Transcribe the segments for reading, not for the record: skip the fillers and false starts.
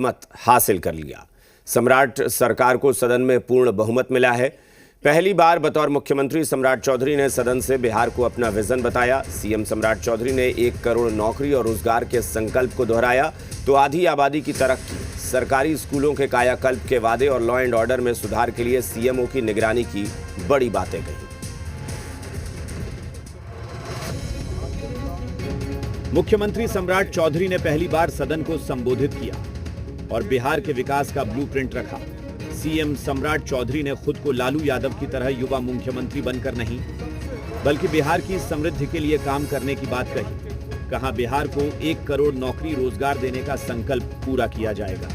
मत हासिल कर लिया। सम्राट सरकार को सदन में पूर्ण बहुमत मिला है। पहली बार बतौर मुख्यमंत्री सम्राट चौधरी ने सदन से बिहार को अपना विजन बताया। सीएम सम्राट चौधरी ने 1 करोड़ नौकरी और रोजगार के संकल्प को दोहराया तो आधी आबादी की तरक्की, सरकारी स्कूलों के कायाकल्प के वादे और लॉ एंड ऑर्डर में सुधार के लिए सीएमओ की निगरानी की बड़ी बातें कही। मुख्यमंत्री सम्राट चौधरी ने पहली बार सदन को संबोधित किया और बिहार के विकास का ब्लूप्रिंट रखा। सीएम सम्राट चौधरी ने खुद को लालू यादव की तरह युवा मुख्यमंत्री बनकर नहीं, बल्कि बिहार की समृद्धि के लिए काम करने की बात कही। कहा बिहार को 1 करोड़ नौकरी रोजगार देने का संकल्प पूरा किया जाएगा।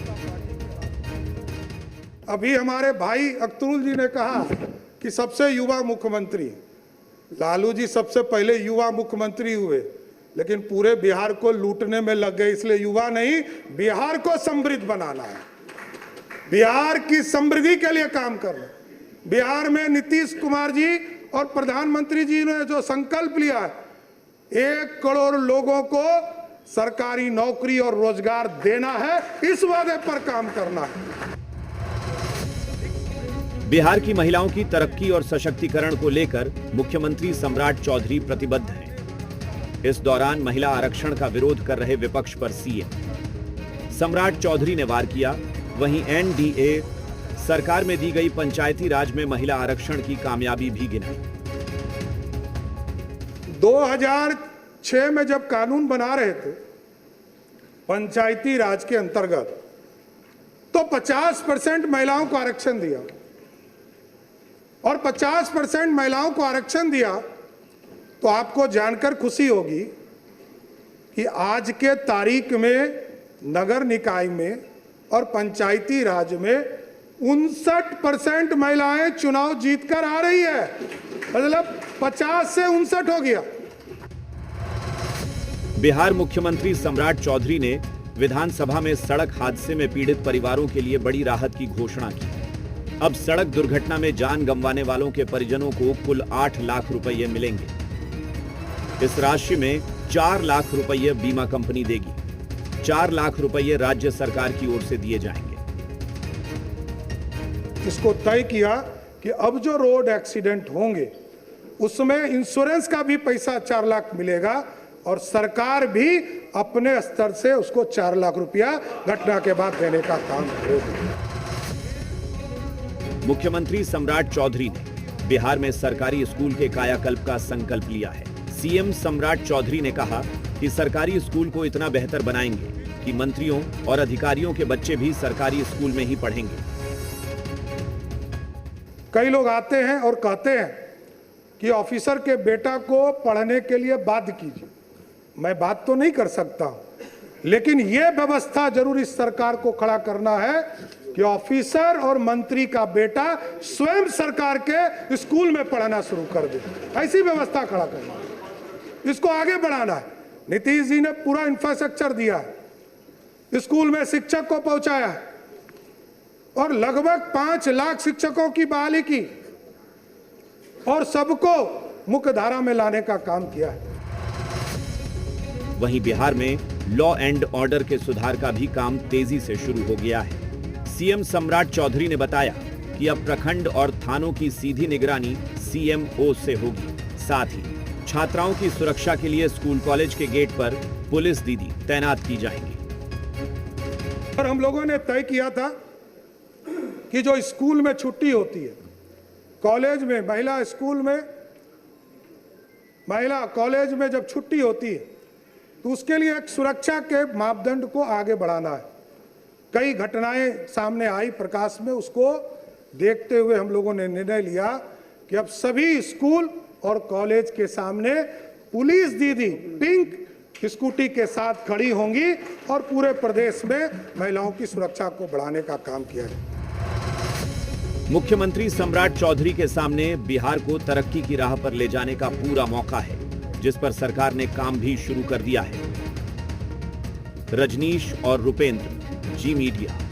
अभी हमारे भाई अख्तरुल जी ने कहा कि सबसे युवा मुख्यमंत्री, लालू जी सबसे पहले युवा मुख्यमंत्री हुए, लेकिन पूरे बिहार को लूटने में लग गए। इसलिए युवा नहीं, बिहार को समृद्ध बनाना है, बिहार की समृद्धि के लिए काम करना। बिहार में नीतीश कुमार जी और प्रधानमंत्री जी ने जो संकल्प लिया है, 1 करोड़ लोगों को सरकारी नौकरी और रोजगार देना है, इस वादे पर काम करना है। बिहार की महिलाओं की तरक्की और सशक्तिकरण को लेकर मुख्यमंत्री सम्राट चौधरी प्रतिबद्ध हैं। इस दौरान महिला आरक्षण का विरोध कर रहे विपक्ष पर सीएम सम्राट चौधरी ने वार किया। वहीं एनडीए सरकार में दी गई पंचायती राज में महिला आरक्षण की कामयाबी भी गिनाई। 2006 में जब कानून बना रहे थे पंचायती राज के अंतर्गत, तो 50% महिलाओं को आरक्षण दिया, और 50% महिलाओं को आरक्षण दिया तो आपको जानकर खुशी होगी कि आज के तारीख में नगर निकाय में और पंचायती राज में 59% महिलाएं चुनाव जीतकर आ रही है। मतलब 50 से 59 हो गया। बिहार मुख्यमंत्री सम्राट चौधरी ने विधानसभा में सड़क हादसे में पीड़ित परिवारों के लिए बड़ी राहत की घोषणा की। अब सड़क दुर्घटना में जान गंवाने वालों के परिजनों को कुल 8 लाख रुपये मिलेंगे। इस राशि में 4 लाख रुपये बीमा कंपनी देगी, 4 लाख रुपये राज्य सरकार की ओर से दिए जाएंगे। इसको तय किया कि अब जो रोड एक्सीडेंट होंगे उसमें इंश्योरेंस का भी पैसा 4 लाख मिलेगा, और सरकार भी अपने स्तर से उसको 4 लाख रुपया घटना के बाद देने का काम करेगी। मुख्यमंत्री सम्राट चौधरी ने बिहार में सरकारी स्कूल के कायाकल्प का संकल्प लिया है। सीएम सम्राट चौधरी ने कहा कि सरकारी स्कूल को इतना बेहतर बनाएंगे कि मंत्रियों और अधिकारियों के बच्चे भी सरकारी स्कूल में ही पढ़ेंगे। कई लोग आते हैं और कहते हैं कि ऑफिसर के बेटा को पढ़ने के लिए बाध्य कीजिए। मैं बात तो नहीं कर सकता, लेकिन यह व्यवस्था जरूर इस सरकार को खड़ा करना है कि ऑफिसर और मंत्री का बेटा स्वयं सरकार के स्कूल में पढ़ना शुरू कर दे। ऐसी व्यवस्था खड़ा करना है, इसको आगे बढ़ाना है। नीतीश जी ने पूरा इंफ्रास्ट्रक्चर दिया है, स्कूल में शिक्षक को पहुंचाया है, और लगभग 5 लाख शिक्षकों की बहाली की, और सबको मुख्य धारा में लाने का काम किया है। वहीं बिहार में लॉ एंड ऑर्डर के सुधार का भी काम तेजी से शुरू हो गया है। सीएम सम्राट चौधरी ने बताया कि अब प्रखंड और थानों की सीधी निगरानी सीएमओ से होगी। साथ ही छात्राओं की सुरक्षा के लिए स्कूल कॉलेज के गेट पर पुलिस दीदी तैनात की जाएंगी। और हम लोगों ने तय किया था कि जो स्कूल में छुट्टी होती है, कॉलेज में, महिला स्कूल में, महिला कॉलेज में जब छुट्टी होती है तो उसके लिए एक सुरक्षा के मापदंड को आगे बढ़ाना है। कई घटनाएं सामने आई प्रकाश में, उसको देखते हुए हम लोगों ने निर्णय लिया कि अब सभी स्कूल और कॉलेज के सामने पुलिस दीदी पिंक स्कूटी के साथ खड़ी होंगी, और पूरे प्रदेश में महिलाओं की सुरक्षा को बढ़ाने का काम किया जाए। मुख्यमंत्री सम्राट चौधरी के सामने बिहार को तरक्की की राह पर ले जाने का पूरा मौका है, जिस पर सरकार ने काम भी शुरू कर दिया है। रजनीश और रुपेंद्र, जी मीडिया।